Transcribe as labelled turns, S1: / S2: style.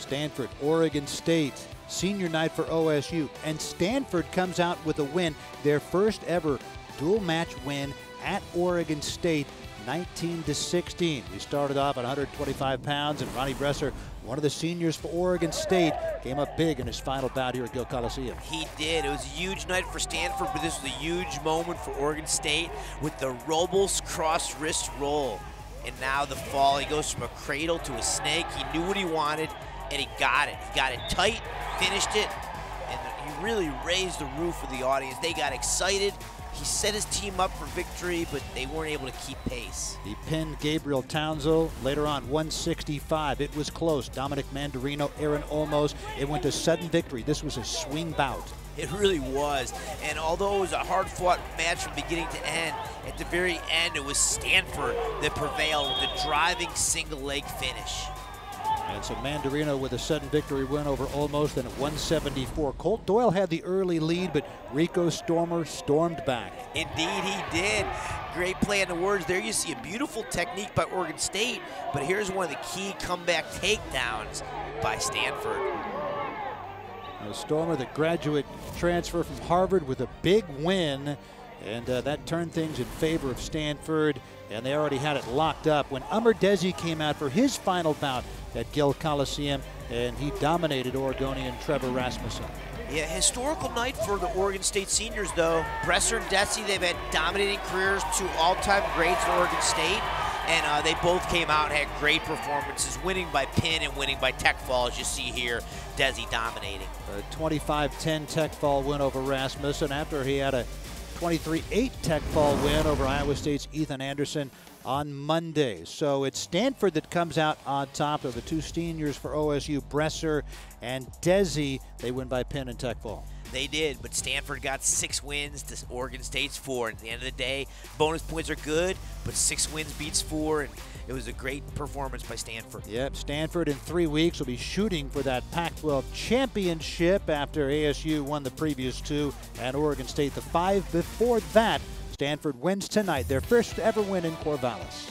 S1: Stanford, Oregon State, senior night for OSU, and Stanford comes out with a win, their first ever dual match win at Oregon State, 19-16. We started off at 125 pounds, and Ronnie Bresser, one of the seniors for Oregon State, came up big in his final bout here at Gill Coliseum.
S2: He did. It was a huge night for Stanford, but this was a huge moment for Oregon State with the Robles cross wrist roll. And now the fall, he goes from a cradle to a snake. He knew what he wanted, and he got it. He got it tight, finished it, and he really raised the roof of the audience. They got excited. He set his team up for victory, but they weren't able to keep pace.
S1: He pinned Gabriel Townsend later on, 165. It was close. Dominic Mandarino, Aaron Olmos. It went to sudden victory. This was a swing bout.
S2: It really was. And although it was a hard-fought match from beginning to end, at the very end, it was Stanford that prevailed with the driving single-leg finish.
S1: And so Mandarino with a sudden victory win over Olmos, then at 174. Colt Doyle had the early lead, but Rico Stormer stormed back.
S2: Indeed he did. Great play on the words there. You see a beautiful technique by Oregon State, but here's one of the key comeback takedowns by Stanford.
S1: Now Stormer, the graduate transfer from Harvard, with a big win, and that turned things in favor of Stanford, and they already had it locked up when Umar Desi came out for his final bout at Gill Coliseum, and he dominated Oregonian Trevor Rasmussen.
S2: Yeah, historical night for the Oregon State seniors, though. Bresser and Desi, they've had dominating careers, two all-time greats at Oregon State, and they both came out and had great performances, winning by pin and winning by tech fall, as you see here. Desi dominating.
S1: A 25-10 tech fall win over Rasmussen after he had a 23-8 tech fall win over Iowa State's Ethan Anderson on Monday. So it's Stanford that comes out on top of the two seniors for OSU, Bresser and Desi. They win by pin and tech fall.
S2: They did, but Stanford got 6 wins to Oregon State's 4. And at the end of the day, bonus points are good, but 6 wins beats 4, and it was a great performance by Stanford.
S1: Yep, Stanford in 3 weeks will be shooting for that Pac-12 championship after ASU won the previous 2 and Oregon State the 5 before that. Stanford wins tonight, their first ever win in Corvallis.